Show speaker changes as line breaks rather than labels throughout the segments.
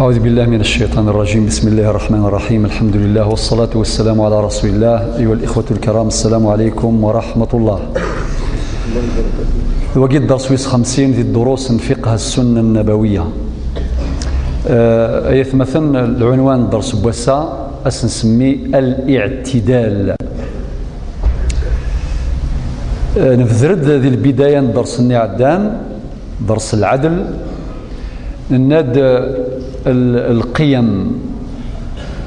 أعوذ بالله من الشيطان الرجيم. بسم الله الرحمن الرحيم. الحمد لله والصلاة والسلام على رسول الله. أيها الإخوة الكرام، السلام عليكم ورحمة الله. وقد درس 50 في الدروس فقه السنة النبوية. مثلا العنوان درس بوسا أسنسمي الاعتدال. نفذرد ذي البداية درس النعدان درس العدل ناد القيم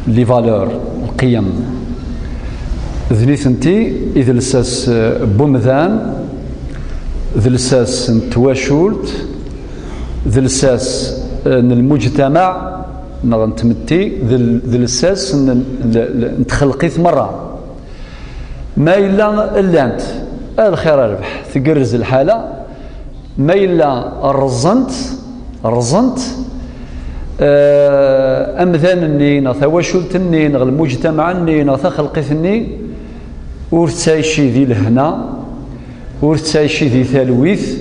لي فالور القيم ذنيثنتي إذا لساس بومذان ذي لساس نتواشولت ذي لساس المجتمع نغنتمتي ذي لساس نتخلقيت مرة ما إلا أنت الخير ربح تقرز الحالة ما إلا رزنت أمذانني نثواشلتني نغ المجتمعني نثخلقثني ورتسايشي ذي الهنا ورتسايشي ذي ثالويث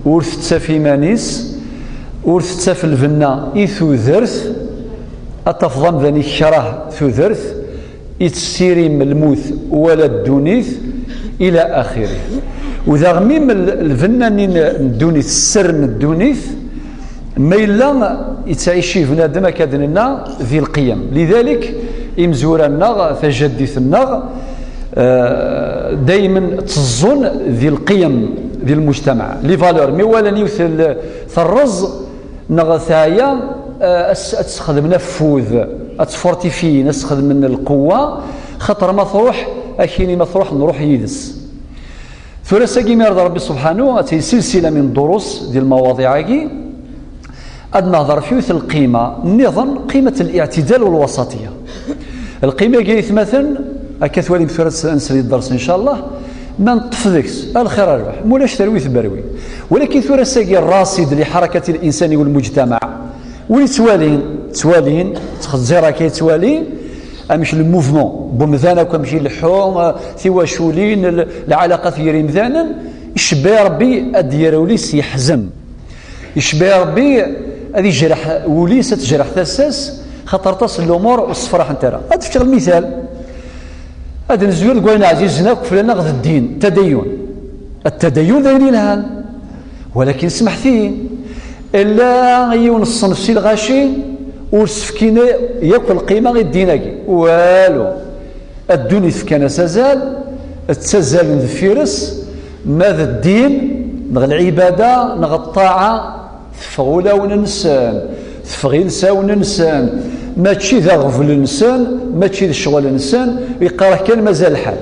ورتسافي مانيس ورتساف الفنا إثو ذرث أتفضم ذاني كره ثو ذرث إتسيري ملموث ولا الدونيث إلى آخره. وذا غميم الفنانين الدونيث السر من الدونيث ما إلا يتعيشي بنادم كادننا ذي القيم. لذلك إمزورنا تجدثنا دائما تظن ذي القيم ذي المجتمع لي فالور مي ولا نيوث ثرز نغثايا أتخدم نفوذ أتفورتيفي نستخدم من القوة خطر ما تروح أكيني ما تروح نروح يدس ثلاثة كيما ربي سبحانه أتي سلسلة من دروس ديال المواضيع أدنى نهضر فيه القيمة النظام قيمة الاعتدال والوسطية. القيمة قيث مثلا أكثوالي بثلاثة أنسلي الدرس إن شاء الله ما نطفذكس الخير ربح مولاش ترويث بروي ولكن ثلاثة الراصد لحركة الإنسان والمجتمع ولي توالين تخزيرا كي توالين أمشي الموفمون بمذانا كمشي الحوم ثواشولين العلاقة في مذانا يشبه ربي أديروليس يحزم يشبه ربي هذه جرح وليس تجرح تساس خطر تصل الامور والصفراح نتاعها. هذا في المثال هذا نزول قولنا عزيزنا كفلنا غد الدين التدين ذا الهان ولكن سمح فيه الا يونص نفسي الغاشي وسفكينا ياكل القيمه غير الديناكي والو الدنيا فكان سازال تسازال الفيرس ماذا الدين نغ العباده نغ الطاعه تفغولا وننسان تفغيلسا وننسان ما تشي ذا غفل الانسان ما تشي ذا الشغل الانسان يقرا كان مازال الحال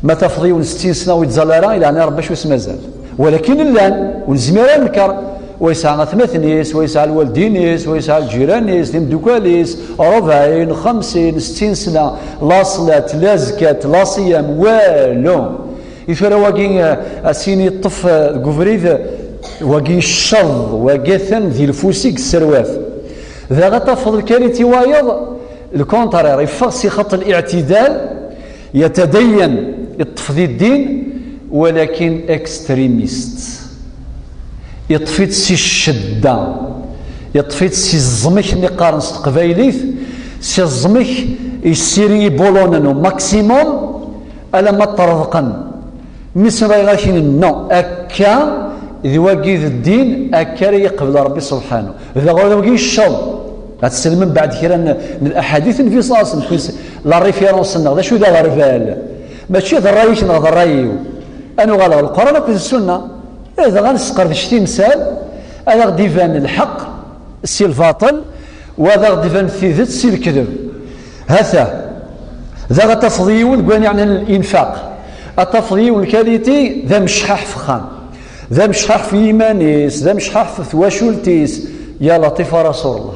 ما تفضي ونستين سنه ويتزالرا الى انا ربي واش مازال ولكن اللان ونزمير نكر ويسعى ثمثنيس ويسعى الوالدينيس ويسعى الجيرانيس ديمدوكاليس 40 50 60 سنه لا صلاه لا زكاه لا صيام والو يثرى واقي اسيني الطف كوفريد واقي الشر واقاثن ذي الفوسيك السرواف ذا غتفض الكارثي وايض الكونترير يفصي خط الاعتدال يتدين يطفي الدين ولكن اكستريميست يطفي سي الشده يطفي سي الزمك اللي قارن قبايليث سي الزمك يسيري بولونانو ماكسيموم الا ما ترضقن مثل غاشين نو اكا ذي واقيذ الدين اكا يقبل ربي سبحانه اذا غير واقي الشر غتسلم من بعد كيرا الاحاديث في صاص لا ريفيرونس نغدا شو ذا غرفال ماشي ذا الرايش نغدا الرايو انا غالغ القران وكل السنه اذا غنسقر في شتي مثال انا غادي يبان الحق سي الباطل وهذا غادي يبان الثيث سي الكذب هذا ذا غتفضيون كوان يعني الانفاق التفضيون الكاليتي ذا مشحاح فخام ذا مشحاح في ايمانيس ذا مشحاح في ثواشولتيس يا لطيف رسول الله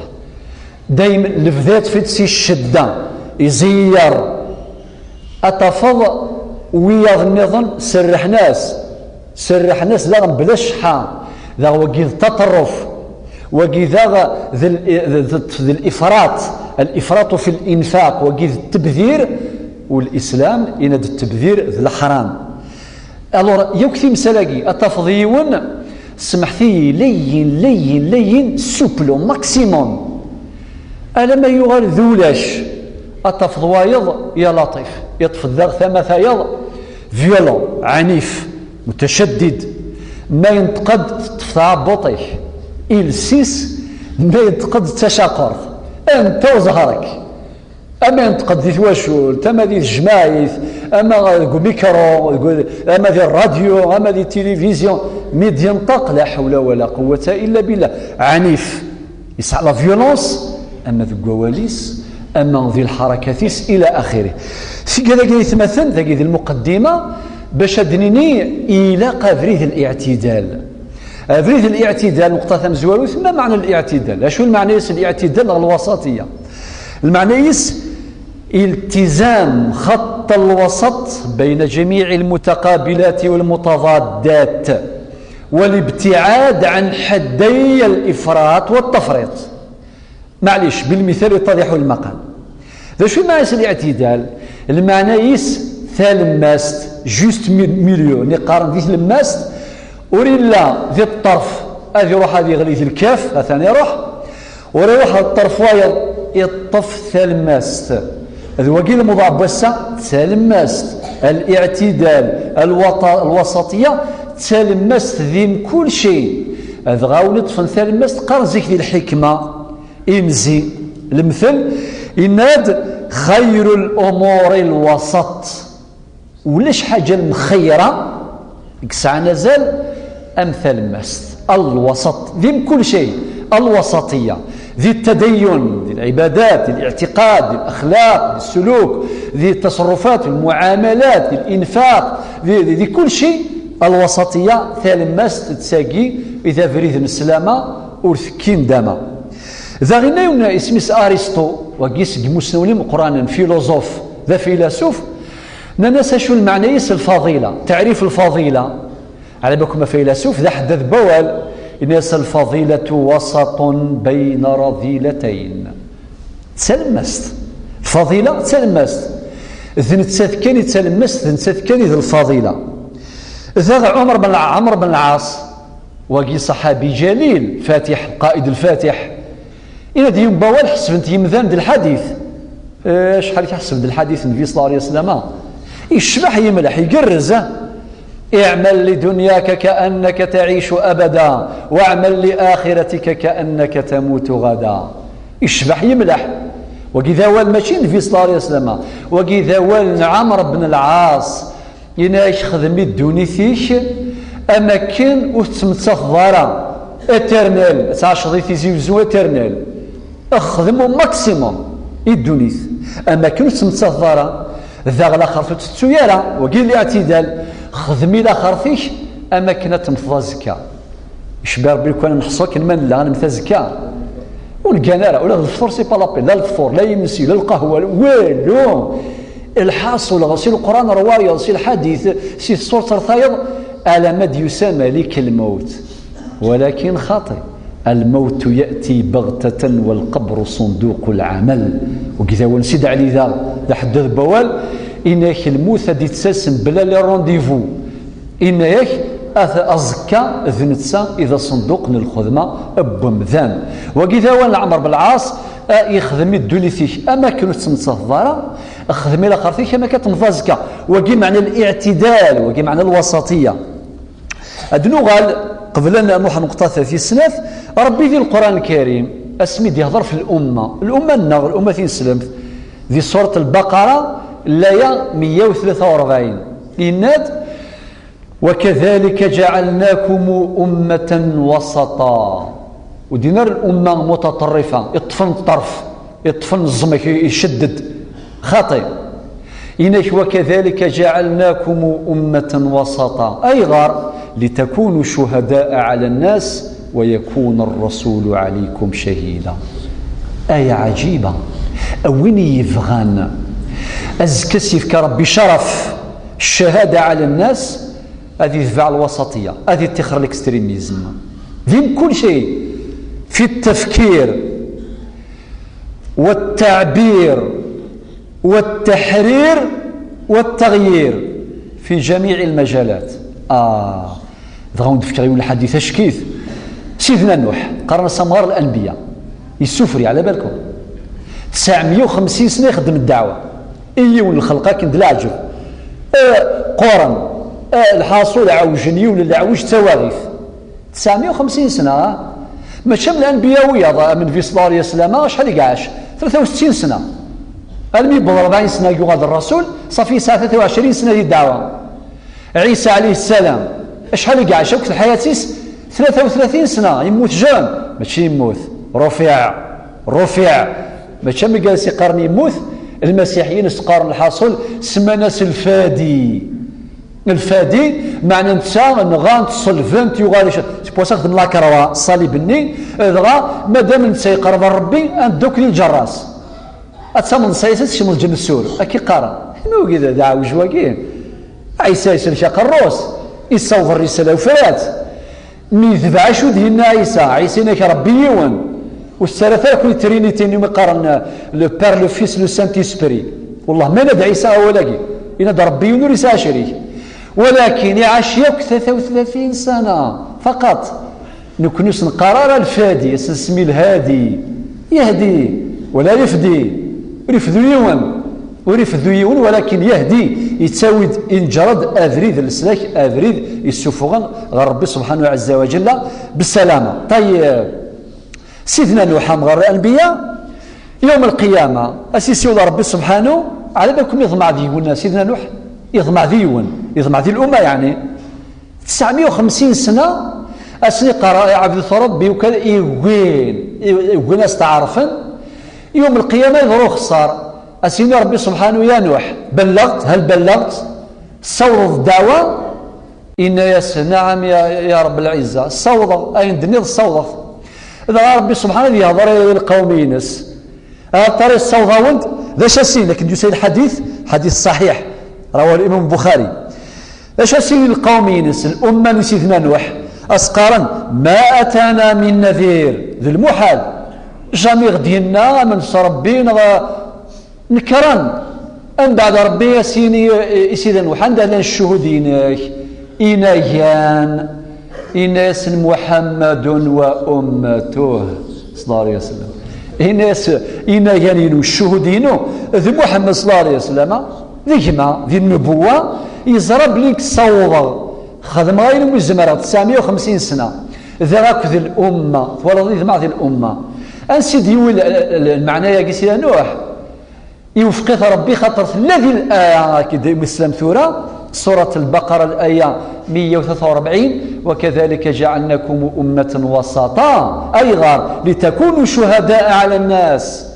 دايما لفذات في تسي الشده يزير اتفض وياض النظام سرح ناس لا بلا شحا ذا وقي التطرف وقي ذا الافراط في الانفاق وقي التبذير والاسلام يناد التبذير ذا الحرام. الور يكثي مسلاقي التفضيون سمحتي لين سوبلو ماكسيموم ألم يغال ذولاش أطف ضوايض يا لطيف يطف الذاغ ثم ثايض فيولون عنيف متشدد ما ينتقد تعبطيه إلسيس ما ينتقد تشاقر أنت وزهرك أما ينتقد ذي ثواشول تما ذي الجماعيث أما ميكرو أما ذي الراديو أما ذي التلفزيون ميد ينطق لا حول ولا قوة إلا بالله عنيف يسعى لا فيولونس أما ذي الكواليس أما ذي الحركاتيس إلى آخره في كذا يتمثل ذي المقدمة باش دنيني إلى قفريه الاعتدال فريد الاعتدال نقطة ثم زوالوث ما معنى الاعتدال؟ شو المعنى الاعتدال الوسطية؟ المعنى التزام خط الوسط بين جميع المتقابلات والمتضادات والابتعاد عن حدي الإفراط والتفريط. معليش بالمثال يتضح المقال. ذا شو معنى الاعتدال؟ المعنى ثالماست جوست ميليو نقارن ذي ثالماست وريلا ذي الطرف هذه يروح هذه يغلي ذي الكاف ثاني يروح ويروح الطرف يطف ثالماست هذا وقيل مضاعف بسا ثالماست الاعتدال الوسطية ثالماست ذي كل شيء هذا غاو نطفن ثالماست قرزك ذي الحكمة إمزي المثل إناد خير الأمور الوسط ولاش حاجة مخيرة كسع نزال أمثال المست الوسط ذي كل شيء الوسطية ذي التدين ذي العبادات ذي الاعتقاد ذي الأخلاق ذي السلوك ذي التصرفات المعاملات ذي الإنفاق ذي كل شيء الوسطية ثال المست تساقي إذا فريد السلامة ورثكين داما ذا غنايونا اسميس أرسطو وقيس مسنولين قرانا فيلوزوف ذا فيلسوف ننسى شو المعنى الفضيلة تعريف الفضيلة على بالكم فيلسوف ذا حدث بوال الناس الفضيلة وسط بين رذيلتين تسلمست الفضيلة تسلمست ذن تسذكني تسلمست ذن تسذكني ذي الفضيلة ذا عمر بن العاص وقي صحابي جليل فاتح قائد الفاتح إن دي بوال حسبت يمذان ذي الحديث شحال يحسب ذي الحديث النبي صلى الله عليه وسلم يشبح يملح يقرزه اعمل لدنياك كأنك تعيش أبدا واعمل لآخرتك كأنك تموت غدا يشبح يملح وكذا وال ماشي النبي صلى الله عليه وسلم وكذا وال عمرو بن العاص يناش خدمي دونيثيش أماكن وتمتصدر اترنال تعشضي تيزيوزو اترنال اخدموا ماكسيموم الدونيث أماكن وتمتصدر ذا غلا خرطو تتسويرا وقيل لي اعتدال خدمي لا خرطيش أماكن تمتضازكا شباب بالكون نحصوك من لا نمتزكا والقنارة ولا الفطور سي با لابيل لا الفطور لا يمسي لا القهوة والو الحاصل غسيل القرآن رواية غسيل الحديث سي الصورة رثايض على مد يسمى لك الموت ولكن خاطئ الموت يأتي بغتة والقبر صندوق العمل وكذا ونسيد علي ذا حدث بوال إنك الموت دي تساسم بلا لي رونديفو إنك أزكى ذنتسا إذا صندوق الخدمة بمذان وكذا وان عمر بالعاص يخدم الدوليثيك أما كانوا تمتصدرا خدمي لا خرثيك أما كتمضازكا وكي معنى الاعتدال وكي معنى الوسطية أدنو غال قبل أن نروح نقطة في السنة ربي ذي القرآن الكريم اسمي دي يهضر في الأمة النغ الأمة في سلمت ذي سورة البقرة الآية 143 إناد وكذلك جعلناكم أمة وسطا ودينا الأمة متطرفة يطفن الطرف يطفن الزمك يشدد خطئ إنك وكذلك جعلناكم أمة وسطا أي غار لتكونوا شهداء على الناس ويكون الرسول عليكم شهيدا آية عجيبة أويني يفغان أزكسيف كربي شرف الشهادة على الناس هذه تبع الوسطية هذه تخر الاكستريميزم ذي كل شيء في التفكير والتعبير والتحرير والتغيير في جميع المجالات ضغون تفكروا الحديث شكيث سيدنا نوح قرن سمار الأنبياء يسفري على بالكم 950 سنة يخدم الدعوة إيون الخلقة كند العجب قرن الحاصل عوجني ولا عوج تواغيث 950 سنة ماشي من الأنبياء ويا من في صلى الله عليه وسلم شحال يعاش 63 سنة المي ب 40 سنة يغادر الرسول صافي 23 سنة ديال الدعوة عيسى عليه السلام شحال يعاش وقت الحياة 33 سنة يموت جون ماشي يموت رفع ماشي ملي جالس يقارن يموت المسيحيين استقارن الحاصل سما ناس الفادي معنى نتا نغان تصلفنت يغالي سي بو سا خدم لا كروا صليبني دغا مادام نتا يقرب ربي ندوك لي الجراس اتسمى نصيص شي من الجن السور اكي قارن نو كذا دعوا جواكي عيسى يسرشاق الروس يصوف الرساله وفات مي ذبع شو ديالنا عيسى ناك ربي يون والثلاثه كل ترينيتي ني مقارن لو بير لو فيس لو سانت اسبري والله ما ندعي عيسى ولاكي ينادى ربي ونور عيسى شريك ولكن يعاش يوك 33 سنة فقط نكنس نقرار الفادي اسمي الهادي يهدي ولا يفدي ورفذو يون ولكن يهدي يتساوي انجرد اذريد السلاك اذريد يسفغن غير ربي سبحانه عز وجل بالسلامة. طيب سيدنا نوح غير الانبياء يوم القيامة اسيسي ربي سبحانه على بالكم يضمع ديونا سيدنا نوح يضمع ذي الأمة يعني 950 سنة أسني قراء عبد ربي وكذا يوين ناس تعرفن يوم القيامة يظهروا خسار أسني ربي سبحانه يا نوح هل بلغت صوت الدعوة إن يس نعم يا رب العزة صوت أين دنيا الصوت إذا ربي سبحانه يهضر القوم ينس طريق الصوت وانت ذا شاسين لكن يسير حديث صحيح رواه الإمام البخاري اش اسير القوم ينس الأمة لسيدنا نوح أسقارا ما أتانا من نذير ذي المحال جامي غدينا من ربي نكران أن بعد ربي يسيدنا نوح عندنا الشهود إنايان إناس محمد وأمته صلى الله عليه وسلم إنايان الشهودين ذي محمد صلى الله عليه وسلم ذي النبوة يزرب ليك صوض خدم غير مزمرة 950 سنة ذاك ذي الأمة ولا ذي مع ذي الأمة أنسيد يقول المعنى يا سيدنا نوح يوفق ربي خاطر الذي الآية كده مسلم سورة البقرة الآية 143 وكذلك جعلناكم أمة وسطا أي غار لتكونوا شهداء على الناس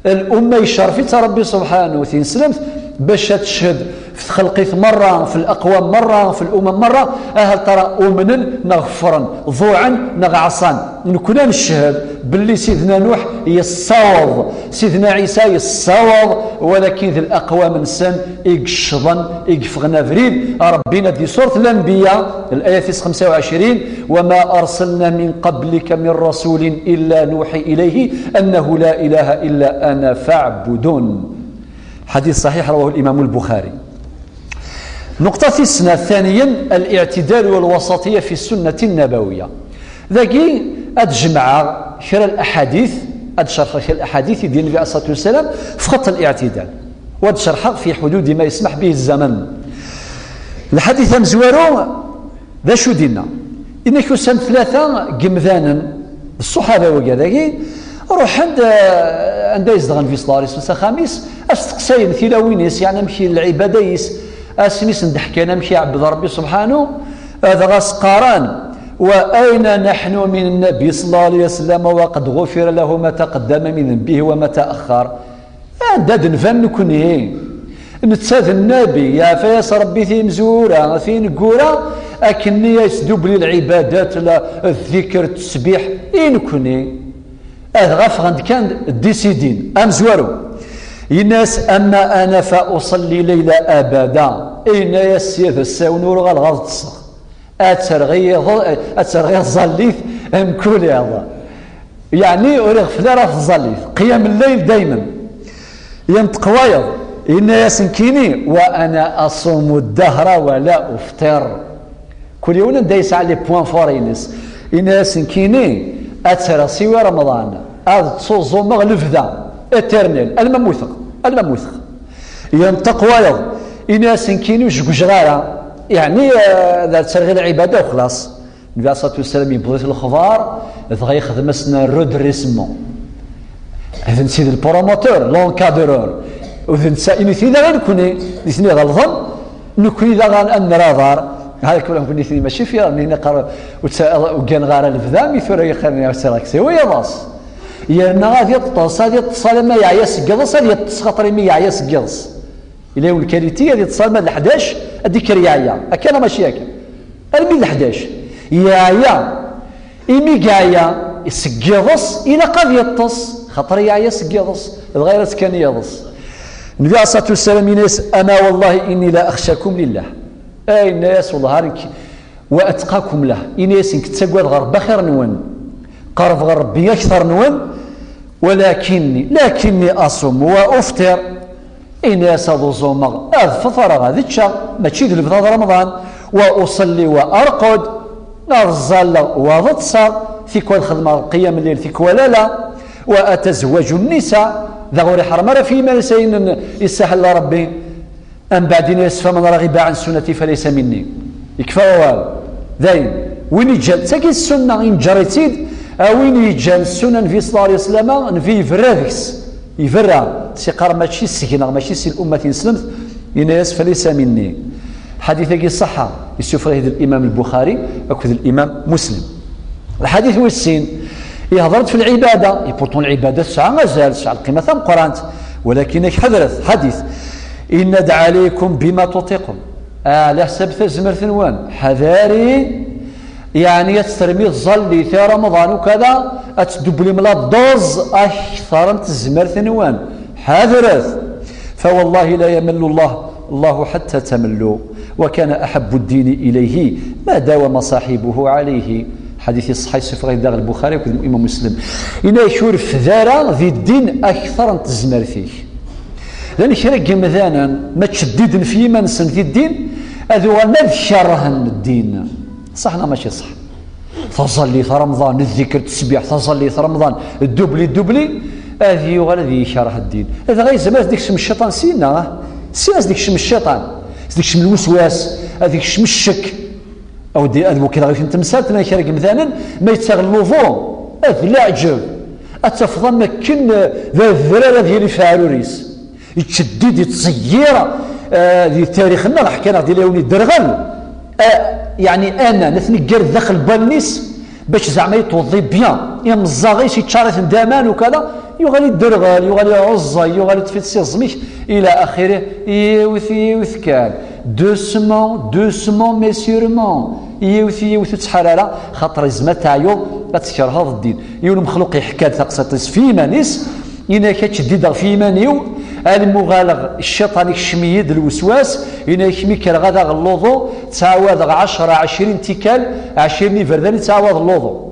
الأمة يشرفت ربي سبحانه وتنسلمت باش تشهد في خلقيت مرة في الأقوام مرة في الأمم مرة هل ترى أمنا نغفرا ضوعا نغعصا نكون نشهد باللي سيدنا نوح يصوض سيدنا عيسى يصوض ولكن ذي الأقوام نسان يقشضا يقفغنا فريد ربنا في سورة الأنبياء الآية 25 وما أرسلنا من قبلك من رسول إلا نوحي إليه أنه لا إله إلا أنا فاعبدون حديث صحيح رواه الإمام البخاري. نقطة ثانيا الاعتدال والوسطية في السنة النبوية ذاكي أتجمع خير الأحاديث أتشرح خير الأحاديث ديال النبي عليه الصلاة والسلام في خط الاعتدال وأتشرح في حدود ما يسمح به الزمن. الحديث مزوارو ذا شو دينا إنك سن ثلاثة قمذانا الصحابة وكذاكي روح عند يزدغن في صلى الله عليه وسلم خامس استقساين ثلاوينيس يعني مشي العباديس اسميس ندحكي انا مشي عبد ربي سبحانه هذا غاسقاران واين نحن من النبي صلى الله عليه وسلم وقد غفر له ما تقدم من ذنبه وما تاخر داد نفن نكون نتساد النبي يا فياس ربي في مزوره في نقوره اكني يسدب لي العبادات الذكر التسبيح نكوني غاف غند كان ديسيدين امزوارو الناس اما انا فاصلي ليله ابدا اين يسيد الساونور غالغاض تصخ اترغي الظليف امكول هذا يعني اريغ فلارة في الظليف قيام الليل دائما ينطق وايض ان يسنكيني وانا اصوم الدهر ولا افطر كل يوم دايس على بوان فورينس ان يسنكيني أترى سوى رمضان هذا تصوزو مغلف ذا اترنال المموثق ينطق ويض إناس كينو جغارة يعني ذا تسرغي العبادة وخلاص. النبي عليه الصلاة والسلام يبغي الخضار دغيا يخدم اسنا رودريسمون هذا نسيد البروموتور لونكادرور وذا نسا إني ثيدا غير كوني نسني غلظن نكوني ذا غان أن رادار هذا كلهم كوني ثني ماشي في راني نقرا وكان غار الفذا ميثور يخليني سيراكسي ويا باص يرنا غادي يطص هذه اتصال ما يعيس قلص هذه تسخطري ما يعيس قلص إلا هو الكاليتي هذه اتصال ما 11 هذيك ريايا أكان ماشي هكا المي 11 يايا إمي قايا يسقيضص إلى قد يطص خطر يايا يسقيضص الغير كان يضص. النبي عليه الصلاة والسلام يناس أما والله إني لا أخشاكم لله أي الناس والله وأتقاكم له إناس إنك تسقوى غرب بخير نون قرب غربي أكثر نون لكني أصوم وأفطر إناس ذو زومغ أذفطر غادي تشا ما تشيد لبضاد رمضان وأصلي وأرقد نرزل وضتصر في كل خدمة قيام الليل في كل لا وأتزوج النساء ذا غوري حرمنا في منسين يستحل ربي أم بعدين يسفى من رغب عن سنتي فليس مني يكفى وال ذاين وين يجال تاكي السنة إن جريتيد وين يجال السنة في صلى الله عليه وسلم في فرادكس يفرع سيقار ماشي السكينة ماشي سي الأمة يسلمت يناس فليس مني حديثك الصحة يسفره الإمام البخاري وكذا الإمام مسلم. الحديث هو السين يهضرت في العبادة يبورتون العبادة ساعة مازال ساعة القيمة ثم قرانت ولكنك حذرت حديث إن ندعى عليكم بما تطيقون لا سبت زمر ثنوان حذاري يعني يترمي ظلي في رمضان وكذا أتدبلي ملا دوز أكثر تزمر ثنوان حذرت فوالله لا يمل الله حتى تملوا وكان أحب الدين إليه ما داوم صاحبه عليه. حديث الصحيح سفر داغ البخاري والإمام مسلم إنا يشورف ذارا ذي الدين أكثر تزمر فيه لأن شرق مثلا ما تشدد في منسن ذي الدين أذو نذكرهن الدين صحنا ماشي صح تصلي في رمضان الذكر التسبيح تصلي في رمضان الدبلي هذه وغالذي يشرح الدين هذا غير زمان ديك شم الشيطان سينا ديك شم الشيطان ديك شم الوسواس هذيك شم الشك أو دي أذو كذا غير تمثال أنا شرق مثلا ما يتغلظوا لا عجب أتفضل ما كن ذا الذرارة ديال الفعروريس يتشدد يتصير ذي تاريخنا راح كان غادي لوني درغل يعني انا نتنقر داخل بالنيس باش زعما يتوضي بيان يمزاغيش يتشارث دامان وكذا يغالي الدرغل يغالي عزة يغالي تفيتسي الزميش الى اخره يوث كان دوسمون مي سيرمون يوث تحرارة خاطر زعما تاعيو تسكر هذا الدين يولو مخلوق يحكى تقصطيس في مانيس إنا كتشدد في مانيو المغالغ الشيطاني الشميد الوسواس إنا يكمي كالغدا اللوضو تعاود 10 20 تيكال 20 فردان تعاود اللوضو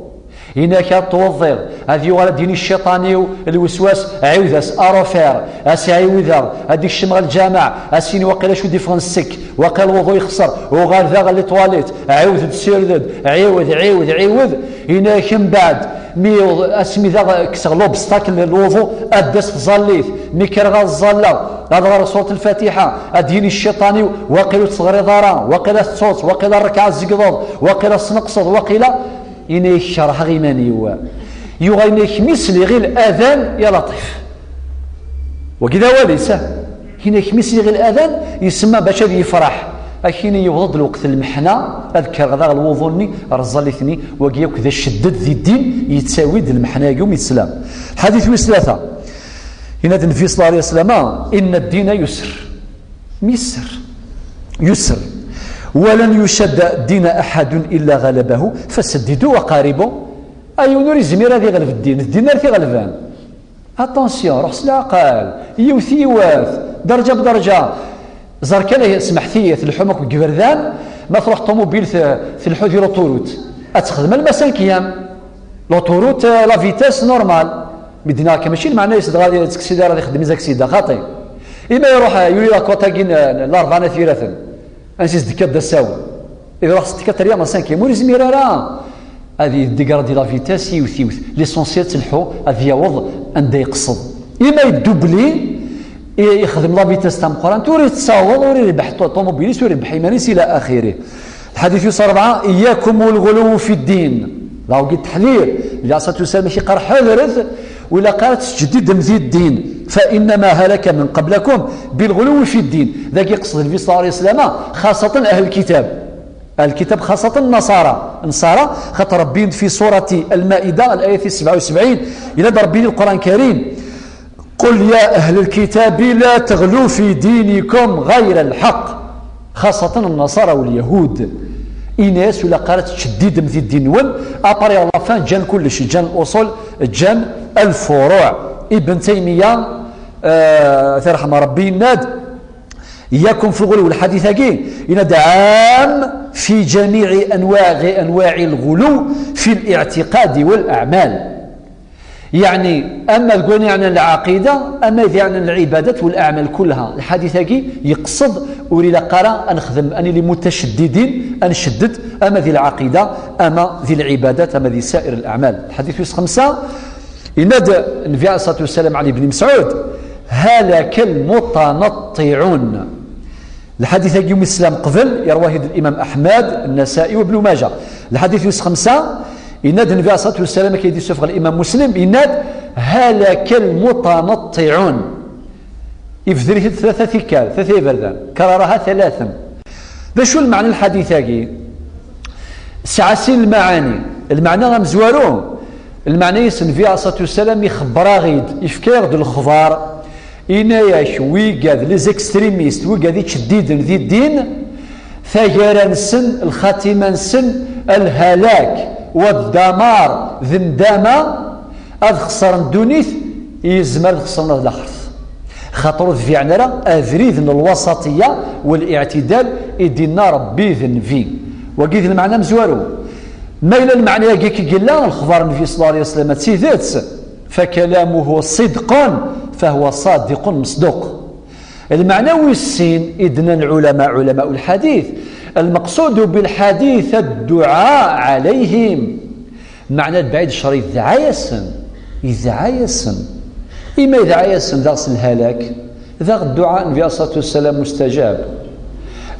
إنا كتوضيغ هذه يغال ديني الشيطاني الوسواس عيوذاس أروفير أسعيوذا هذيك الشمغ الجامع أسيني وقيلا شو ديفرنسك وقيل الوضو يخسر وغال ذا غالي تواليت عيوذ تسيردد عيوذ إنا كم بعد مي اسمي ذا كسر لوبستاكل الوضوء ادس ظليت مي كرغا الظله هذا سوره الفاتحه اديني الشيطاني وقيل تصغري ضرا وقيل الصوت وقيل الركعه الزقضوض وقيل السنقصد وقيل اني الشرح غيماني هو يغينيك مثل غير الاذان يا لطيف وكذا وليس هنا مثل غير الاذان يسمى باش يفرح أكيني يوضد الوقت المحنة أذكر غدا الوضوني رزاليثني وقيا كذا شدد ذي الدين يتساوي ذي المحنة يوم الإسلام. حديث ثلاثة هنا النبي صلى الله عليه وسلم إن الدين يسر ولن يشد الدين أحد إلا غلبه فسددوا وقاربوا أي نوري زمير هذه غلب الدين في غلبان أتنسيون رخص العقل يوث درجة بدرجة زركا له سمحتيه الحمق وجبردان ما تروح طوموبيل في الحوذي لوطوروت اتخدم المسان كيام لوطوروت لا فيتاس نورمال بدنا كماشي معناه يسد غادي تاكسيدار غادي يخدم زاكسيدا خاطي اما يروح يولي لا كوتاكين الاربعه ثلاثه انسيس ديكا دساو اذا راح ستكا ريال 5 موري زميرارا هذه الديكار ديال لا فيتاس يوث ليسونسيال تلحو هذه يوض ان يقصد إما يدوبلي يخدم لا فيتاس تاع القرآن توري تصاوض وري يربح طوموبيليس وري حيمانيس إلى آخره. الحديث يوصل 4 إياكم والغلو في الدين. راهو قلت تحذير النبي عليه الصلاة والسلام ماشي قال حذرت ولا قالت تجديد مزيد الدين فإنما هلك من قبلكم بالغلو في الدين. ذاك يقصد النبي صلى الله عليه وسلم خاصة أهل الكتاب خاصة النصارى خاطر ربي في سورة المائدة الآية 77 إلى ربي القرآن الكريم قل يا أهل الكتاب لا تغلوا في دينكم غير الحق خاصة النصارى واليهود. إناس ولا قالت تشديد مثل الدين ون أباري الله فان جان كلش جان الأصول جان الفروع. ابن تيمية ترحم ربي ناد إياكم في الغلو الحديث كي يناد عام في جميع أنواع الغلو في الاعتقاد والأعمال. يعني أما تقول يعني العقيدة أما يعني العبادات والأعمال كلها. الحديث كي يقصد أولي لقرا أنخدم أني لمتشددين أنشدد أما ذي العقيدة أما ذي العبادات أما ذي سائر الأعمال. الحديث 5 ينادى النبي عليه الصلاة والسلام علي بن مسعود هلك المتنطعون. الحديث يوم الإسلام قبل يرواه الإمام أحمد النسائي وابن ماجه. الحديث 5 ينادى النبي عليه الصلاة والسلام كيدي سفر الإمام مسلم ينادى هلك المتنطعون. يفذره 3 ثكال 3 بردان كررها 3. باش المعنى الحديث كي سعسين المعنى غمزوارون المعنى يسن في عليه الصلاة والسلام يخبر غيد يفكر دو الخضار إناياش ويقاد ليزكستريميست ويقاد يتشديد ذي الدين ثاجر نسن الخاتمة نسن الهلاك والدمار ذي ندامة أذ خسر الدونيث يزمر خسرنا الآخر خاطر في عنرا أذريذ الوسطية والاعتدال إدينا ربي ذنفي وقيد المعنى مزوارو ما إلى المعنى يقيك قلا الخبر النبي صلى الله عليه وسلم تسيدات فكلامه صدق فهو صادق مصدوق. المعنى والسين إذن العلماء علماء الحديث المقصود بالحديث الدعاء عليهم. معنى البعيد الشريف إذا عايسن إما إذا عايسن ذا الهلاك ذا الدعاء النبي عليه الصلاة والسلام مستجاب.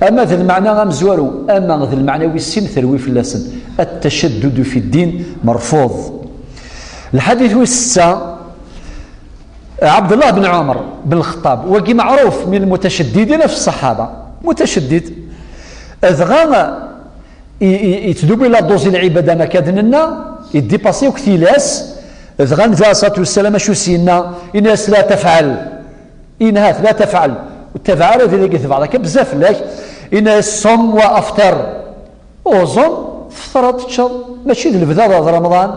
أما ذا المعنى غمزورو أما ذا المعنى والسين ثروي في اللسن التشدد في الدين مرفوض. الحديث 6 عبد الله بن عمر بن الخطاب وقي معروف من المتشددين في الصحابة متشدد أذغام يتدوب إلى دوز العبادة ما كادننا يديباسيو كثيلاس أذغام ذا صلاة والسلام شو سينا إناس لا تفعل إنها لا تفعل وتفعل ذلك يثبع بزاف لك إناس صم وأفطر أوزن فطرت تشر ماشي ذي البداية رمضان.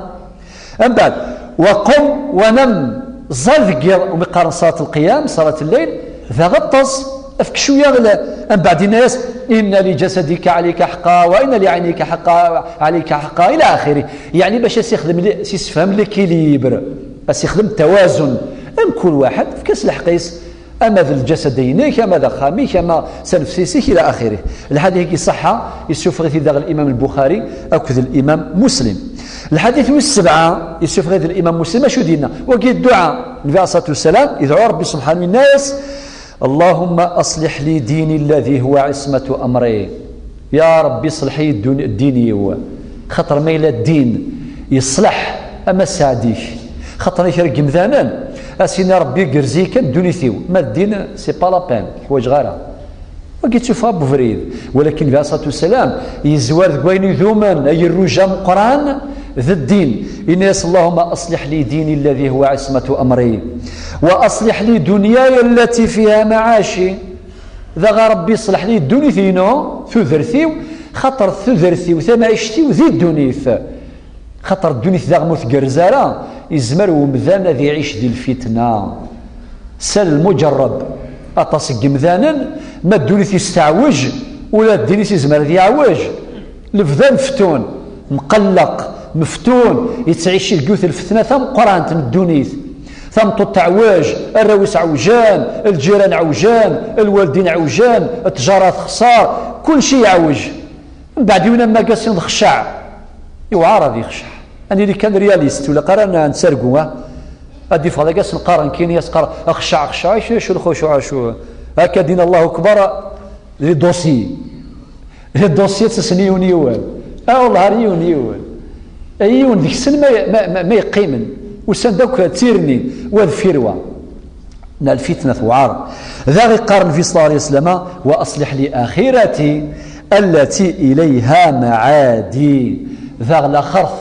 أم بعد وقم ونم زلقر ومقارن صلاة القيام صلاة الليل ذا غطس افك شوية غلا. أم بعد الناس إن لجسدك عليك حقا وإن لعينيك حقا عليك حقا إلى آخره. يعني باش يستفهم ليكيليبر بس يخدم توازن أم كل واحد في كاس الحقيس أما ذا الجسدينيك أما ذا خاميك أما سنفسيسيك إلى آخره. الحديث صحة يسوف غير ذا الإمام البخاري أو كذا الإمام مسلم. الحديث 7 يسوف غير الإمام مسلم شو دينا وقي الدعاء النبي عليه الصلاة والسلام يدعو ربي سبحانه الناس اللهم أصلح لي ديني الذي هو عصمة أمري. يا ربي اصلح لي الدين هو خطر ما إلى الدين يصلح أما سعديك خطر يشرق مثلا أسينا ربي قرزيك دونيثيو ما الدين سي با لا بين حوايج غيرها وقيت تشوفها بفريد. ولكن النبي عليه الصلاة والسلام يزوار ذكوين ذوما أي الرجام قرآن ذا الدين الناس اللهم أصلح لي ديني الذي هو عصمة أمري وأصلح لي دنياي التي فيها معاشي. ذا ربي يصلح لي الدنيثينو ثذرثيو خطر ثذرثيو ثمعيشتيو ذي الدنيث خطر الدنيث ذا غموث قرزارة يزمر ومذان ذي يعيش دي الفتنة سل المجرب أتصق مذانا ما الدنيث يستعوج ولا الدنيث يزمر ذي يعوج لفذان فتون مقلق مفتون يتعيش الجوث الفتنة ثم قرآن تم الدنيث ثم تعواج الرويس عوجان الجيران عوجان الوالدين عوجان التجارات خسار كل شيء يعوج. من بعد يونا ما قاسين خشع يعارض يخشع. أنا اللي كان رياليست ولا قرانا نسرقوا ادي فضا قاس نقارن كاين يسقر اخشع شو الخشوع شو هكا دين الله اكبر لي دوسي تسنيون يوال والله يون ايون ديك السن ما يقيمن وسان دوك تيرني والفيروه ان الفتنه وعار ذا قارن في صلى الله عليه وسلم واصلح لي اخرتي التي اليها معادي ذا لا خرث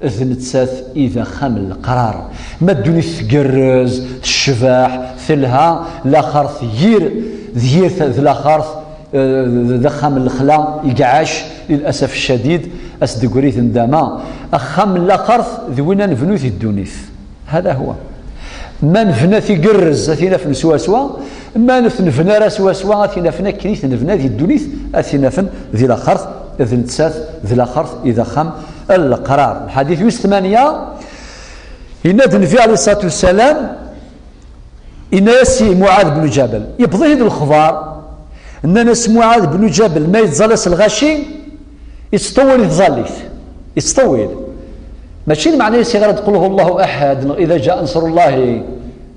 ذنتسات اذا خمل القرار ما دوني تقرز الشفاح ثلها لا خرث ذير ذا خرث ذخم الخلا يقعاش للاسف الشديد اسدقريت ندما اخم لا خرث ذوينا نفنو في الدونيث هذا هو ما نفنا في قرز اثينا في سوا ما نفنا راس سوا اثينا فينا كريت نفنا ذي الدونيث اثينا فن ذي لا خرث ذي نتساث ذي لا خرث اذا خم القرار. الحديث 8 ينادي النبي عليه الصلاه والسلام إناسي معاذ بن جبل يبضي هذا الخبر ان ناس معاذ بن جبل ما يتزلس الغشي يستطول يتزليث ماشي معناه غير تقول الله احد اذا جاء نصر الله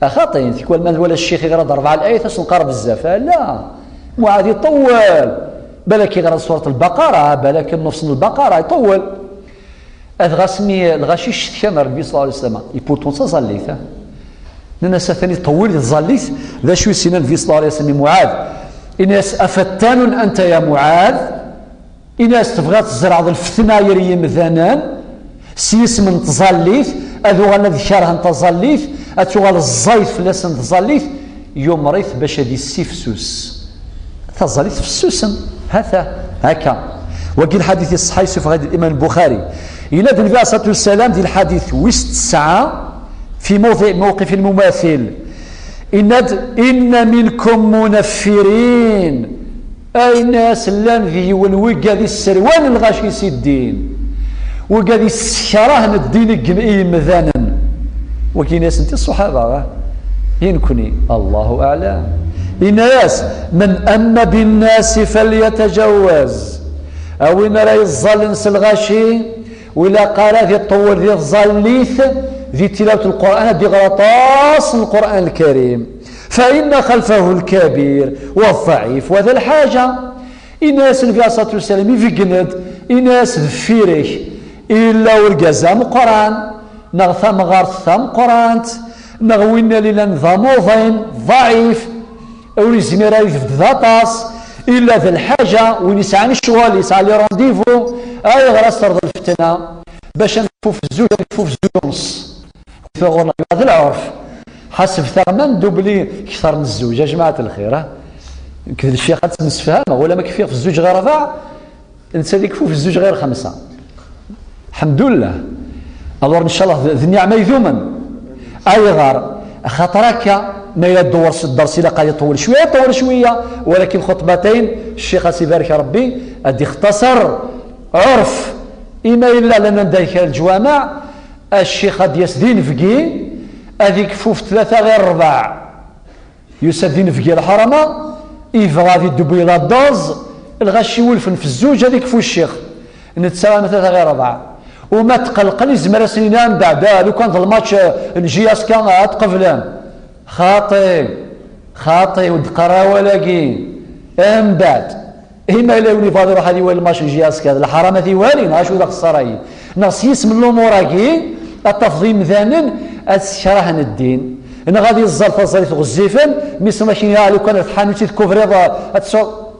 خاطئين تكون ولا الشيخ غير 4 الايات تنقرب بزاف لا معاذ يطول بالك غير سوره البقره بالك نص البقره يطول اذغسمي الغشيش ثمر النبي صلى الله عليه وسلم يبوتون تزليث الناس ثاني طول يتزليث ذا شو سنن النبي صلى الله عليه وسلم معاذ إناس أفتان أنت يا معاذ إناس تبغى تزرع الفتنة يري مثلا سيس من تزليث أذو غانا ذكرها تزليث أتوغال الزايد فلاس تزليث يوم ريث باش هادي السيفسوس تزليث في السوسن هكا وكي الحديث الصحيح في غادي الإمام البخاري إلى النبي عليه الصلاة والسلام ديال الحديث وسط الساعة في موقف المماثل إن منكم منفرين أي ناس لان ذي ونوقا السروان الغاشي سيدين وقا ذي السكراه الدين قمئي مثانا وكي ناس انت الصحابة ينكني الله أعلم الناس من أن بالناس فليتجوز أو إن لا يظل الغاشي ولا قال ذي الطول ذي الظليث ذي تلاوة القرآن ذي غلطاس القرآن الكريم فإن خلفه الكبير والضعيف وذا الحاجة إناس النبي عليه الصلاة والسلام يفقند إناس ذفيرك إلا والقزام قرآن نغثم غارثم قرآن نغوينا لنا نظاموضين ضعيف أو يزمير يفد ذاطاس إلا ذا الحاجة ونسعى الشوال يسعى لي رونديفو أي غراس ترضى الفتنة باش نكفو في الزوج نكفو في الزوج ونص ثغرنا هذا العرف حسب ثمن دوبلي اكثر من الزوج يا جماعه الخير كذا الشيخ تنسفها ولا ما كفيه في الزوج غير 4 انت يكفو في الزوج غير 5 الحمد لله الله ان شاء الله ذي النعمه يذوما اي غار خاطرك ما يدور الدرس الا قال يطول شويه ولكن خطبتين الشيخ سيبارك ربي ادي اختصر عرف إما إلا لنا ندايك الجوامع الشيخ هاد يسدين فقي هذيك كفوف 3 غير 4 يسدين فقي الحرمة إيفا غادي الدبي لا دوز الغاشي ولفن في الزوج هذيك فو الشيخ نتساوى 3 غير 4 وما تقلقني زمرا سنين من بعد لو كان الماتش نجي اسكا تقفلان خاطي ودقرا ولاكي من بعد هما إلا يولي فاضي روح هذه وين الماتش نجي اسكا الحرام هذه والي ناشو ذاك الصراي ناس يسم الاموراكي التفضيل مثلا الشرح الدين انا غادي الزلط الزلط غزيفن ميس ماشي لو كان حانوتي تكوفري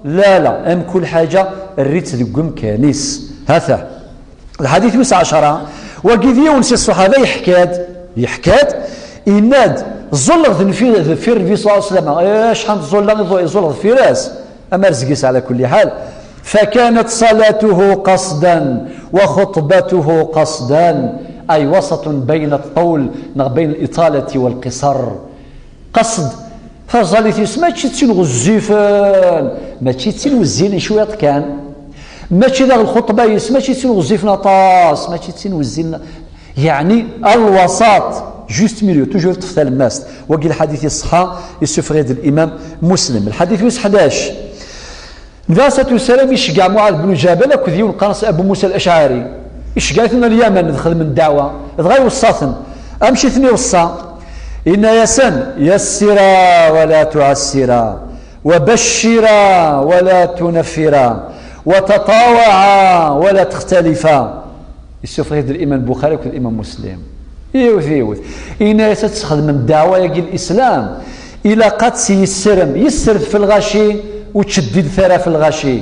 لا ام كل حاجه الريت دقم كنيس هذا الحديث 19 وكيدي ونسي الصحابه يحكاد يناد زلط في النبي صلى الله عليه وسلم شحال زلط في راس اما رزقيس على كل حال فكانت صلاته قصدا وخطبته قصدا أي وسط بين الطول بين الإطالة والقصر قصد فصليتي ما تشتين غزيفان ما تشتين وزين شوية كان ما تشتين الخطبة ما تشتين غزيفنا طاس ما تشتين وزين يعني الوسط جوست ميليو توجور تفتل الماست وقي الحديث الصحة يسفريد الإمام مسلم الحديث 11 النبي صلى الله عليه وسلم يشجع معاذ بن جبل كذي ونقرص ابو موسى الاشعري يشجع ثنا اليمن ندخل من الدعوه غير وصاثن امشي ثني وصا إن يسرا ولا تعسرا وبشرا ولا تنفرا وتطاوعا ولا تختلفا. يشوف هذا الإمام البخاري والإمام مسلم يوث إن تستخدم الدعوة يجي الإسلام إلى قد يسر في الغاشي وتشدد ثرى في الغاشي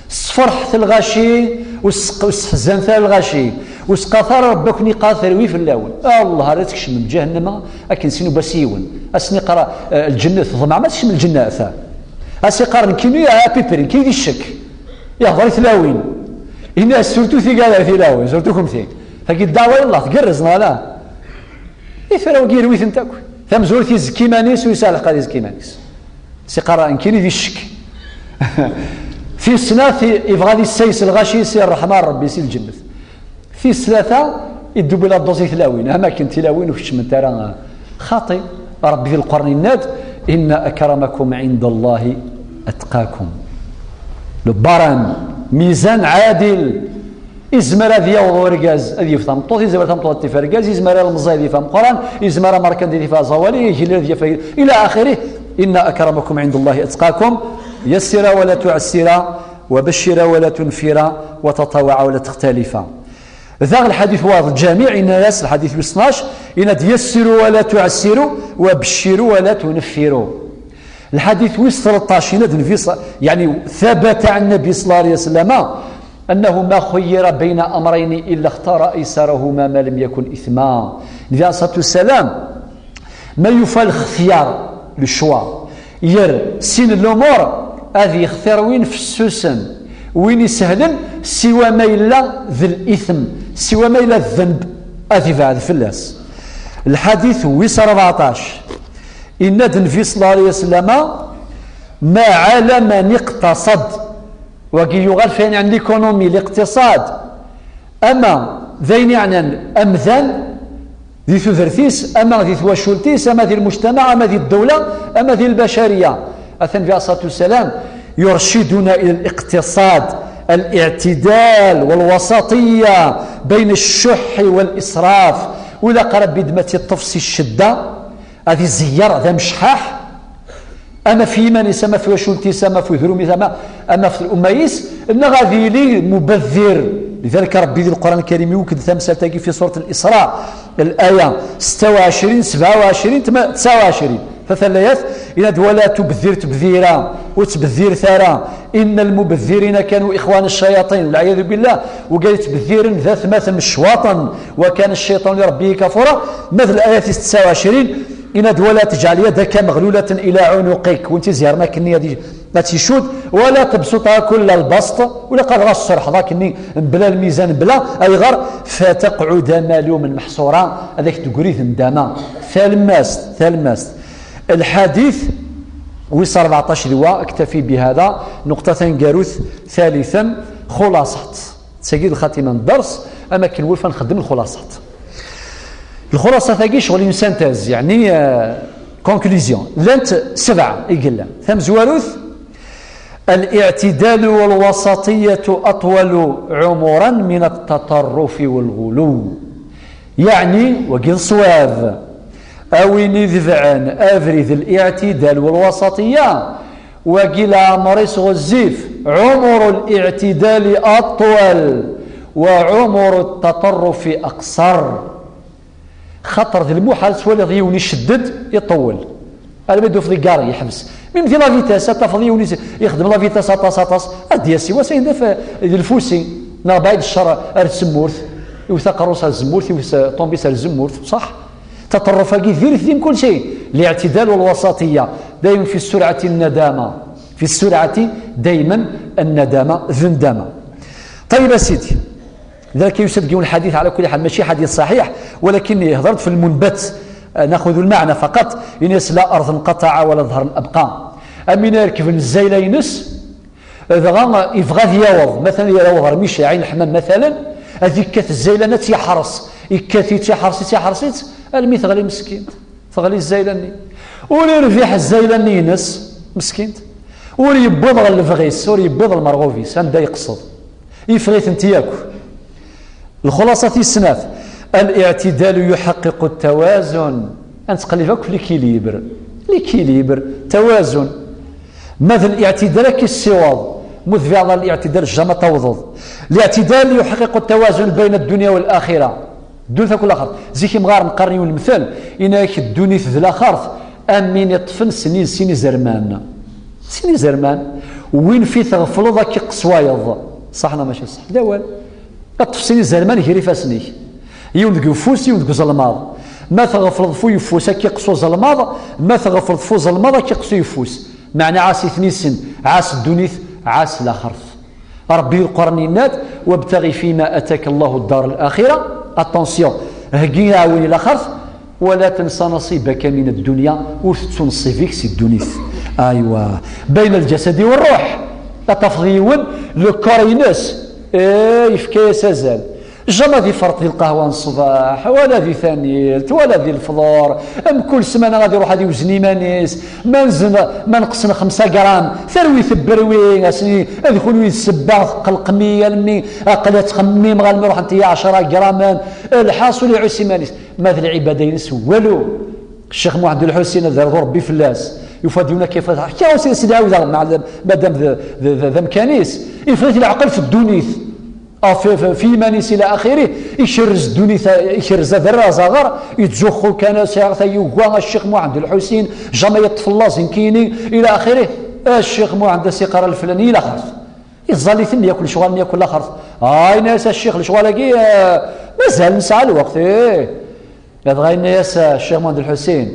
صفرح في الغاشي وسحزن في الغاشي وسقاثر ربك نقاثر وي في اللون الله لا تكشم من جهنم لكن سينو بسيون اسني قرا الجنه ضمع ما تشم الجنه اثا اسي قارن كينو يا بيبرين كي الشك يا غير ثلاوين هنا سورتو في قال ثلاوين سورتكم ثين فكي الدعوه يلا تقرزنا لا يثراو غير ويث نتاك ثم زورتي زكي مانيس ويسال قال زكي مانيس سي قرا ان كيني دي الشك في السنه في افغادي السيس الغاشي سي الرحمن ربي سي الجنه في الثلاثة يدوب إلى الدوزي تلاوين أماكن تلاوين وفيش من ترى خاطئ ربي في القرن الناد إن أكرمكم عند الله أتقاكم لباران ميزان عادل إزمر ذي ورقاز ذي فهم طوط إزمر ثم طوط تفرقاز إزمر المزاي ذي فهم قرآن إزمر مركن ذي فهم زوالي يجي ذي إلى آخره إن أكرمكم عند الله أتقاكم يسر ولا تعسر وبشر ولا تنفر وتطوع ولا تختلف. ذا الحديث واضح جميع الناس الحديث 12 إن يسروا ولا تعسروا وبشروا ولا تنفروا. الحديث 13 يعني ثبت عن النبي صلى الله عليه وسلم أنه ما خير بين أمرين إلا اختار أيسرهما ما لم يكن إثما. النبي عليه الصلاة والسلام ما يفعل اختيار للشوا ير سين الأمور هذه يختار وين في السوسن وين يسهل سوى ما إلا ذي الإثم سوى ما إلا الذنب هذه بعد فلاس. الحديث 14 إن النبي صلى الله عليه وسلم ما على من اقتصد وكي يغال فين عن الإيكونومي الاقتصاد أما ذين يعني أمثال ذي ثذرثيس أما ذي ثواشولتيس أما ذي المجتمع أما ذي الدولة أما ذي البشرية. النبي عليه الصلاة والسلام يرشدنا إلى الاقتصاد الاعتدال والوسطية بين الشح والإسراف ولا قرب بدمة الطفس الشدة هذه الزيارة ذا مشحاح أما في من يسمى في وشولتيس أما في ذرومي أما في الأميس إن غادي لي مبذر. لذلك ربي ذي القرآن الكريم يوكد ثمسة تاقي في سورة الإسراء الآية 26 27 29 فثلاث إن ولا تبذر تبذيرا وتبذير ثارا إن المبذرين كانوا إخوان الشياطين والعياذ بالله وقال تبذير ذات مثل مشواطا وكان الشيطان لربه كفورا. مثل الآية 26 إن ولا تجعل يدك مغلولة إلى عنقك وانت زيار ما كني هذه ما تشود ولا تبسطها كل البسط ولا قال غصر حظاك اني بلا الميزان بلا اي غير فتقعد ملوما محصورا هذاك تقريث ندامه ثالماست. الحديث 14 لواء اكتفي بهذا نقطة قاروث. ثالثا خلاصة تسجيل الخاتمة الدرس أما كنولف نخدم الخلاصة ثاقي شغل الانسان يعني كونكليزيون لانت 7 يقول ثم زواروث الاعتدال والوسطية أطول عمرا من التطرف والغلو يعني وقل صواب أوين ذفعان أفريذ الاعتدال والوسطية وقل عمريس غزيف عمر الاعتدال أطول وعمر التطرف أقصر. خطر ذي المحال سوالي ضيوني شدد يطول أنا بدو في ذي يحبس من ذي لافيتاس تفضيوني يخدم لافيتاس أطاس أدياسي وسين دفع الفوسي نابايد الشرع الزمورث يوثق روس الزمورث يوثق طومبيس الزمورث صح تطرف كثير في كل شيء. الاعتدال والوسطية دائما في السرعة الندامة في السرعة دائما الندامة ذندامة. طيب يا سيدي ذلك يسبقون الحديث على كل حال ماشي حديث صحيح ولكني هضرت في المنبت ناخذ المعنى فقط ينس لا أرض انقطع ولا ظهر أبقى أمين يركب الزيلة ينس إذا يبغى يوض مثلا يوض رميش عين الحمام مثلا هذيك كث الزيلة نت يحرص يكثي تحرصيت الميت غلي مسكين فغلي الزيلة وليرفيح الزيلة ينس مسكين وليبض الفغيس وليبض المرغوفيس هذا يقصد يفغيث انت ياكل. الخلاصة السناف الاعتدال يحقق التوازن نتقلبك في ليكيليبر توازن. مثل الاعتدال كالسواد مذ في هذا الاعتدال الجمع توضض. الاعتدال يحقق التوازن بين الدنيا والآخرة. الدنيا كل آخر زيكي مغار نقرني والمثال إنك الدنيا ذي الآخر أمين يطفن سنين زرمان وين في تغفلو ذاك قصوايض صحنا ماشي صح داول أطف سنين زرمان يهري فاسني يولد فوس يولد ظلماض ما تغفلض فو يفوس كي قصو ظلماض ما تغفلض فو ظلماض كي قصو يفوس معنى عاس ثنيسن عاس الدنيا عاس الآخر ربي القرنينات وابتغي فيما أتاك الله الدار الآخرة اتونسيون هكي عاوني الآخر ولا تنسى نصيبك من الدنيا وتتسو نصيبك سي الدنيا. أيوا بين الجسد والروح لا تفضيون لو كورينس يفكي سازال جما ذي فرط ذي القهوة الصباح ولا ذي ثانيت ولا ذي الفطور كل سمانة غادي يروح هذه وزني مانيس ما نقصنا 5 غرام ثروي ثبروي اسني ادخل يسبع قلقمية المي اقل تخميم غير نروح انت 10 غرام الحاصل يعسي مانيس ماذا العبادة ينس والو الشيخ محمد الحسين هذا ربي فلاس يفاديونا كيف حكاو سيدي عاود مع مادام ذا مكانيس يفرط العقل في الدنيا أو في مانيس إلى آخره يشرز الدنيا يشرز ذرة صغار يتزخو كان يوغا الشيخ محمد الحسين جامع يطفل زنكيني إلى آخره الشيخ محمد السيقرة الفلاني إلى آخره يتظل ثم ياكل شغال ياكل آخر ناس الشيخ الشغالاكي مازال نسعى الوقت هذا غير ناس الشيخ محمد الحسين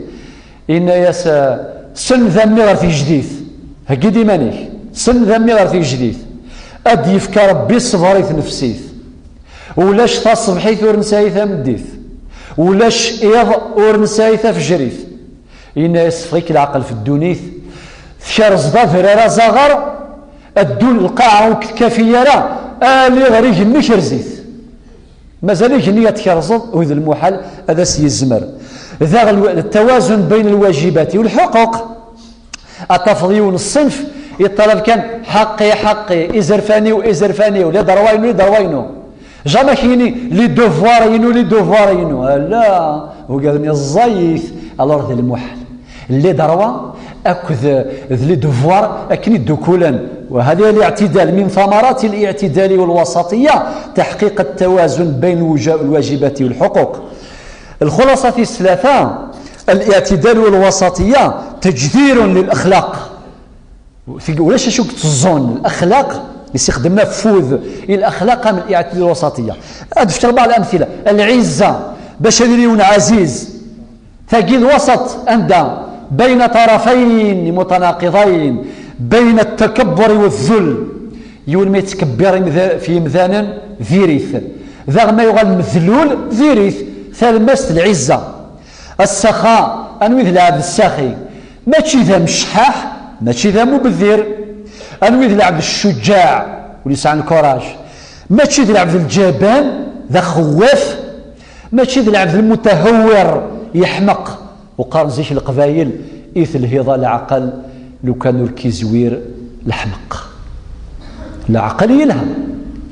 إن ياس سن ذمي غير في جديد هكي ديمانيك سن ذمي غير في جديد أد يفكر ربي الصفاريث نفسيث ولاش تصبحيث ورنسايث مديث ولاش إيض ورنسايث فجريث إن يصفيك العقل في الدونيث ثشارز ضافر زغر الدون القاعة كافية اللي غريج النشرزيث مازال نية تكرزض وإذا المحال هذا سيزمر ذا التوازن بين الواجبات والحقوق التفضيل الصنف يطلب كان حقي إزرفاني ولا دروينو جامع كيني لي دوفوارينو لا هو قالني الزايث الأرض ذي المحال اللي دروا أكذ ذي دوفوار أكني دكولا وهذا الاعتدال من ثمرات الاعتدال والوسطية تحقيق التوازن بين الواجبات والحقوق. الخلاصة الثلاثة الاعتدال والوسطية تجذير للأخلاق ولاش شو تظن الأخلاق يستخدمنا فوذ الأخلاق من الاعتدال والوسطية. أدفت 4 الأمثلة العزة باش يكون عزيز ثقيل الوسط عندها بين طرفين متناقضين بين التكبر والذل يقول ما يتكبر في مذانا ذيريث ذا ما يغال مذلول ذيريث ثالمس العزة السخاء أنوي ذلعب الساخي ماشي ذا مشحاح ماشي ذا مبذر أنوي ذلعب الشجاع وليس عن الكوراج ماشي ذلعب الجبان ذا خواف ماشي ذلعب المتهور يحمق وقال زيش القبايل إيث الهضا العقل لو كانوا الكيزوير الحمق العقل يلهم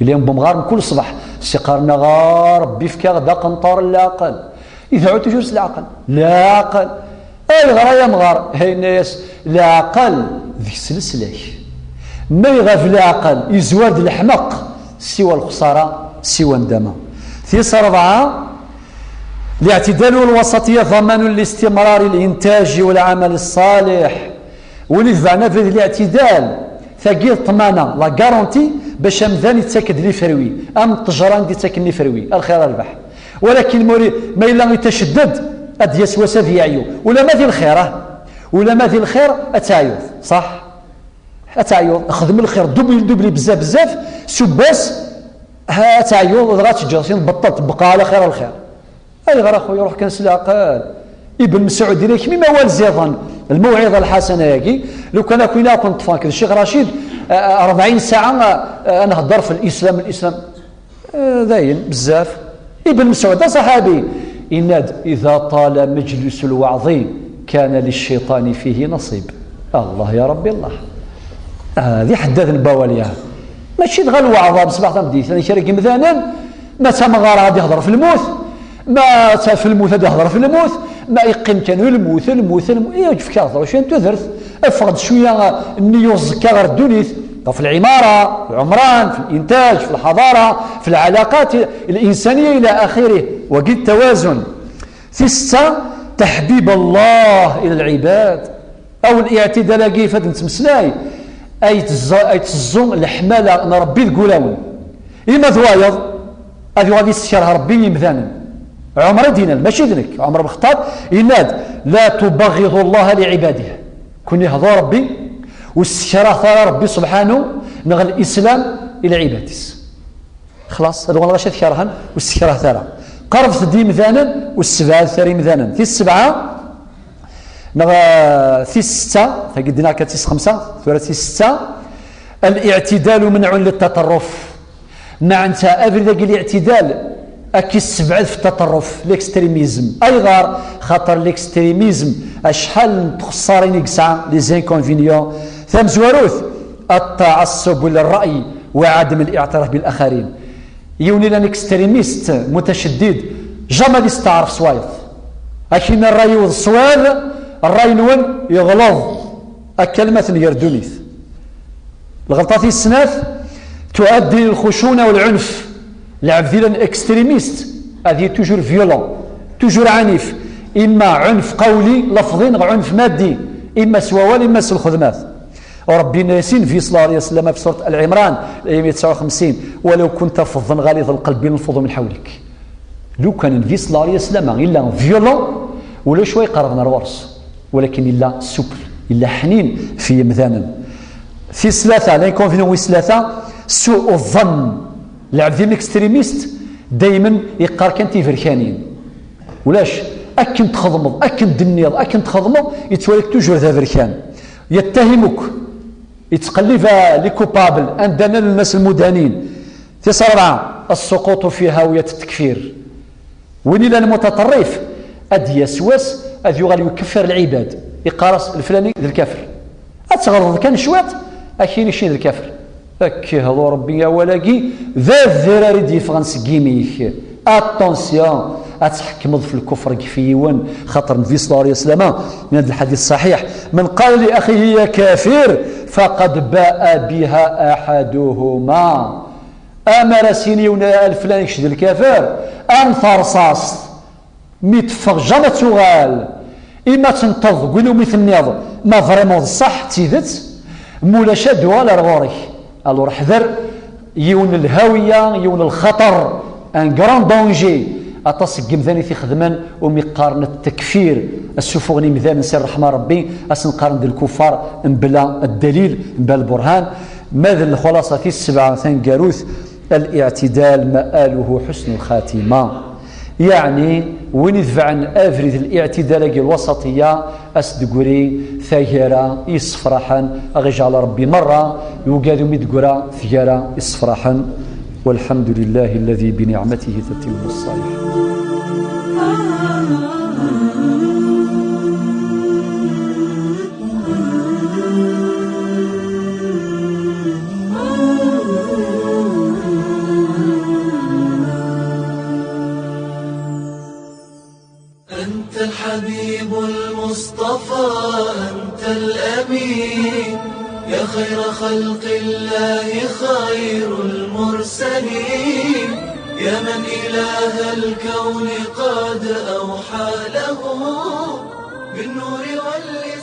اليوم بمغار كل صباح سيقارنا غار ربي فكا غدا قنطار العقل إذا عدت جوز العقل لا عقل أي غرا يا مغار هاي الناس العقل ذي سلسلة ما يغاف العقل يزواد الحمق سوى الخسارة سوى الندمة. في 4 الاعتدال والوسطية ضمان لاستمرار الإنتاج والعمل الصالح واللي تبعنا في الاعتدال ثقيل طمانة لا غارونتي باش مذان يتسكد لي فروي التجران يتسكد لي فروي الخير البحر ولكن ما إلا يتشدد أد يسوس ذي عيو ولا ما ذي الخير ولا ما ذي الخير أتعيوض صح أتعيوض خدم الخير دوبلي بزاف سباس أتعيوض غات جالسين بطلت بقى على خير الخير أي غير أخويا روح كنس العقل ابن مسعود ديريك مما والزيضا الموعظة الحسنة ياكي لو كان كنت فاكر الشيخ رشيد 40 ساعة أنا هضر في الإسلام داين بزاف ابن مسعود صحابي إن إذا طال مجلس الوعظ كان للشيطان فيه نصيب الله يا ربي الله هذه حدث البوالية ماشي تغى الوعظة بصباح تمديث أنا شارك مثلا ما تمغار غادي يهضر في الموت ما في الموت هذا يهضر في الموت ما يقيم كانوا الموت إيه في كاظر واش أنت درت أفقد شوية نيوز كاغر الدنيث في العمارة، في العمران، في الإنتاج، في الحضارة، في العلاقات الإنسانية إلى آخره. وقد توازن. في 6 تحبيب الله إلى العباد أو الاعتدال كيف نتمسلاي أي تزون الحمالة نربي القلاون إما ذوايض هذه غادي يستشارها ربي يمثانا عمر دينا ماشي ذنك عمر بن الخطاب يناد لا تبغض الله لعباده كن يهضر ربي واستشاره ثار ربي سبحانه نغ الإسلام إلى عباده خلاص هذا غاشي ذكرهن واستشاره ثار قرب ثدي مثانا والسبعة ثري مثانا في 7 في 6 فقدنا كتيس 5 ثلاثي 6 الاعتدال منع للتطرف مع انت افرد الاعتدال اكي السبعة في التطرف الاكستريميزم ايضا خطر الاكستريميزم اشحال تخسرين يقسع لي زانكونفينيون ثم زواروث التعصب للراي وعدم الاعتراف بالاخرين يوني لان اكستريميست متشدد جامل يستعرف صوايف لكن الراي والصواب الراي نون يغلظ الكلمة يردونيث الغلطات السناف تؤدي للخشونة والعنف العبد الاكستريميست هذه توجور فيولون توجور عنيف إما عنف قولي لفظي عنف مادي إما سواوال إما الخدمات وربنا ياسين في صلى الله عليه وسلم في سورة العمران 159 ولو كنت فظا غليظ القلب ينفض من حولك لو كان في صلى الله عليه وسلم إلا فيولون ولا شوي قربنا الورس ولكن إلا سكر إلا حنين في مثانا في 3 لانكونفينيون 3 سوء الظن العبد الاكستريميست دائما يقار كان تيفركانين ولاش أكن تخضمض أكن دنيض أكن تخضمض يتولك توجور ذا فركان يتهمك يتقلب لي كوبابل عندنا الناس المدانين في 4 السقوط في هاوية التكفير وين إلى المتطرف أدي يسوس أذ يغال يكفر العباد يقارص الفلاني ذي الكافر أتغرض كان شوات أكيني شي ذي الكافر أكي هذا ربي يا ولاقي ذا الذراري دي فرنس كيميك أتونسيون أتحكمض في الكفر كفيون خاطر النبي صلى الله عليه وسلم من هذا الحديث الصحيح من قال لأخيه يا كافر فقد باء بها أحدهما أمر سينيون الفلاني يشد الكافر أنثى رصاص ميتفق جامع تغال إما تنتظ قولوا مثل نياض ما فريمون صح تيذت مولا شادوا على رغوري ألو حذر يون الهاوية يون الخطر ان كران دونجي أتصقم ثاني في خدمان ومقارنة التكفير السفوغني مثال نسير رحمة ربي أسنقارن دي الكفار بلا الدليل بلا البرهان ماذا الخلاصة في 7 ثان قاروث الاعتدال مآله حسن الخاتمة يعني وين يدفع عن افريد الاعتدال الوسطيه اسدقوري ثايره يصفرحا اغيج على ربي مره يوقادوا مدقرا ثياره يصفرحا والحمد لله الذي بنعمته تتم الصالحات.
أنت الحبيب المصطفى أنت الأمين يا خير خلق الله خير المرسلين يا من إله الكون قد أوحى له بالنور والإيمان